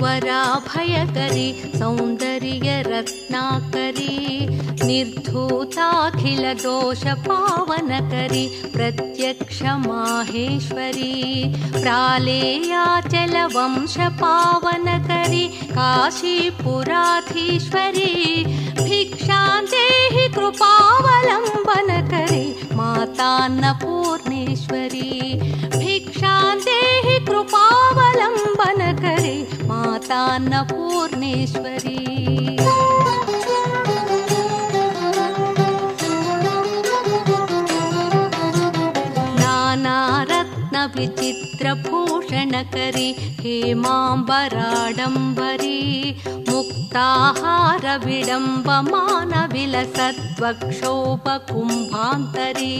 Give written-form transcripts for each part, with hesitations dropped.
वराभयकरी सौन्दर्यरत्नाकरी निर्धूताखिलदोषपावनकरी प्रत्यक्षमाहेश्वरी प्रालेयाचलवंशपावनकरी काशीपुराधीश्वरी भिक्षां देहि कृपावलम्बनकरी मातान्नपूर्णेश्वरी भिक्षां देहि कृपावलम्बनकरी मातान्नपूर्णेश्वरी विचित्रभूषणकरी हेमाम्बराडम्बरी मुक्ताहारविडम्बमानविलसद्वक्षोपकुम्भान्तरी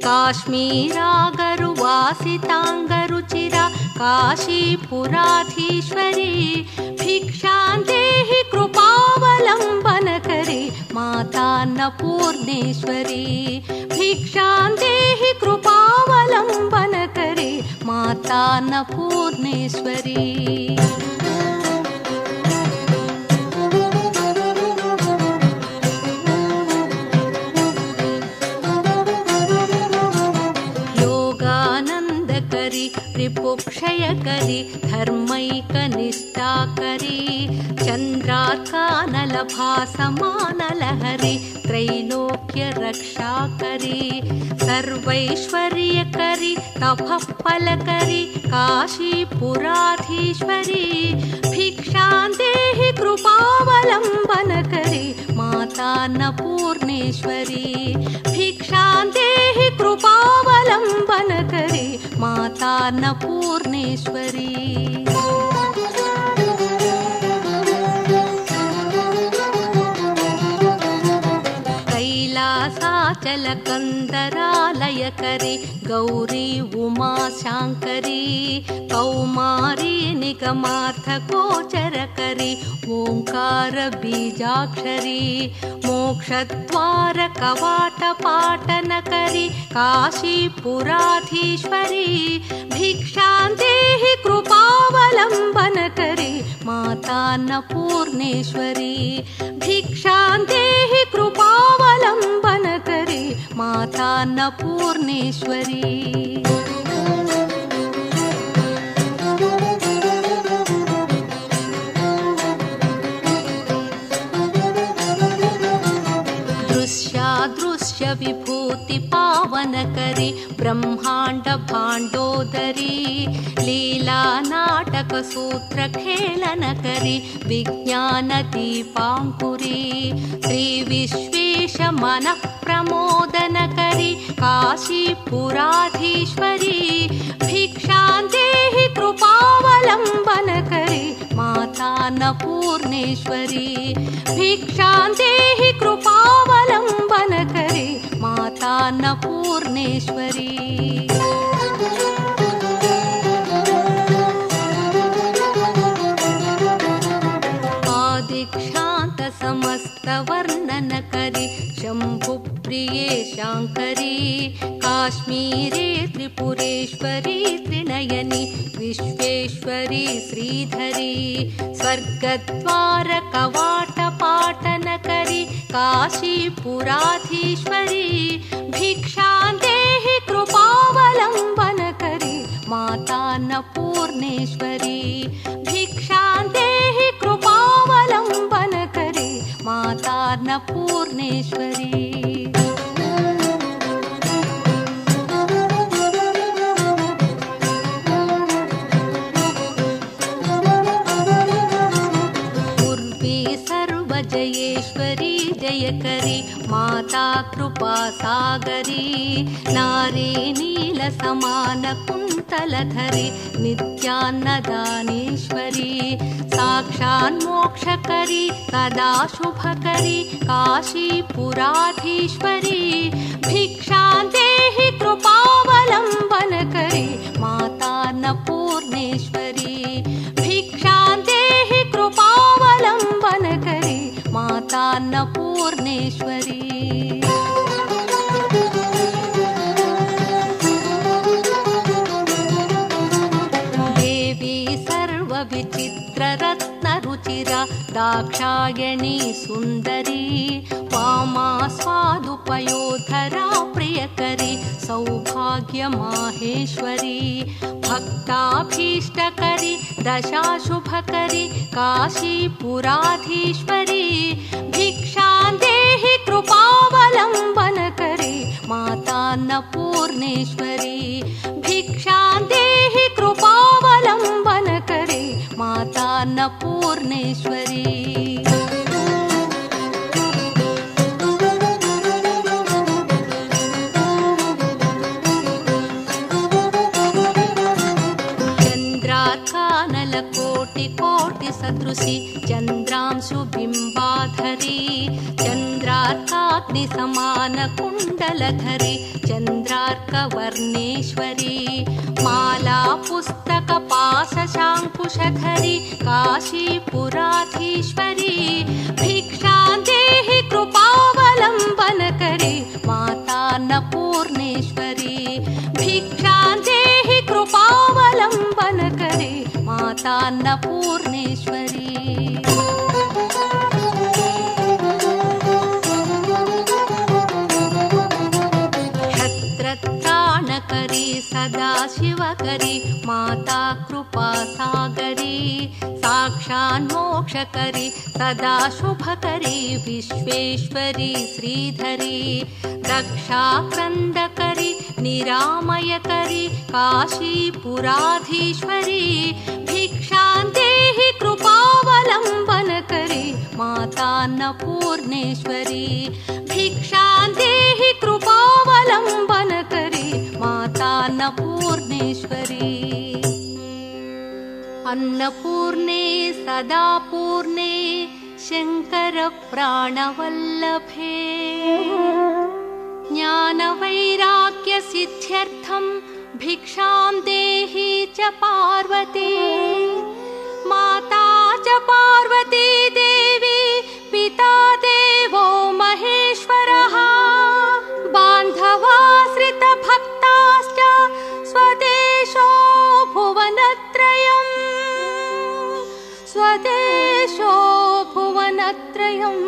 काश्मीरागरुवासिताङ्गरुचिरा काशीपुराधीश्वरी भिक्षां देहि कृपावलम्बनकरी मातान्नपूर्णेश्वरी भिक्षां देहि कृपावलम्बनकरी मातान्नपूर्णेश्वरी योगानन्दकरी रिपुक्षयकरी धर्मैकनिष्ठाकरी चन्द्रार्कानलभासमानलहरी त्रैलोक्यरक्षाकरी सर्वैश्वर्यकरी तपःफलकरी काशीपुराधीश्वरी भिक्षां देहि कृपावलम्बनकरी मातान्नपूर्णेश्वरी भिक्षां देहि कृपावलम्बनकरी मातान्नपूर्णेश्वरी कैलासाचलकन्दरालयकरी गौरी उमाशाङ्करी कौमारी निगमार्थगोचरकरी ओङ्कारबीजाक्षरी मोक्षद्वारकवाटपाटनकरी काशीपुराधीश्वरी भिक्षां देहि कृपावलम्बनकरी मातान्नपूर्णेश्वरी भिक्षां देहि कृपावलम्बनकरी मातान्नपूर्णेश्वरी विभूति पावनकरी ब्रह्मांड भाण्डोदरी लीला नाटक सूत्र खेलनकरी विज्ञान दीपांकुरी श्री विश्वेश मन प्रमोदनकरी काशीपुराधीश्वरी भिक्षां देहि कृपावलम्बनकरी मातान्नपूर्णेश्वरी भिक्षां देहि कृपावलम्बनकरी मातान्नपूर्णेश्वरी आदिक्षान्त समस्तवर्णनकरी शम्भुप्रिये शाङ्करी काश्मीरे त्रिपुरेश्वरी त्रिनयनी विश्वेश्वरी श्रीधरी स्वर्गद्वारकवाटपाटनकरी काशीपुराधीश्वरी भिक्षां देहि कृपावलम्बनकरी मातान्नपूर्णेश्वरी भिक्षां देहि कृपावलम्बनकरी मातान्नपूर्णेश्वरी जयेश्वरी जयकरी माता कृपा सागरी नारी नील समान कुंतलधरी नित्यान्नदानेश्वरी साक्षान् मोक्षकरी सदा शुभकरी काशीपुराधीश्वरी भिक्षां देहि कृपावलम्बनकरी मातान्नपूर्णेश्वरी भिक्षां देहि कृपावलम्बनकरी मातान्नपूर्णेश्वरी देवी सर्वविचित्र दाक्षायणी सुन्दरी वामा स्वादुपयोधरा प्रियकरी सौभाग्यमाहेश्वरी भक्ताभीष्टकरी दशाशुभकरी काशीपुराधीश्वरी भिक्षां देहि कृपावलम्बनकरी मातान्नपूर्णेश्वरी भिक्षां देहि कृपावलम्बनकरी मातान्नपूर्णेश्वरी कोटि सदृशी चन्द्रांशु बिम्बाधरी चन्द्रार्काग्निसमान कुण्डलधरी चन्द्रार्कवर्णेश्वरी माला पुस्तक पाशशाङ्कुशधरी काशीपुराधीश्वरी भिक्षां देहि कृपावलम्बनकरी मातान्नपूर्णेश्वरी भिक्षां देहि कृपावलम्बनकरी मातान्नपूर्णेश्वरी क्षत्रत्राणकरी सदाशिवकरी माता कृपासागरी साक्षान्मोक्षकरी सदा शुभकरी विश्वेश्वरी श्रीधरी दक्षाक्रन्दकरी निरामयकरी काशीपुराधीश्वरी भिक्षां देहि कृपावलम्बनकरी मातान्नपूर्णेश्वरी भिक्षां देहि कृपावलम्बनकरी मातान्नपूर्णेश्वरी अन्नपूर्णे सदा पूर्णे शङ्करप्राणवल्लभे ज्ञानवैराग्यसिद्ध्यर्थं भिक्षां देहि च पार्वती माता च पार्वती देवी पिता देवो महेश्वरः बान्धवाश्रितभक्ताश्च स्वदेशो भुवनत्रयम् स्वदेशो भुवनत्रयम्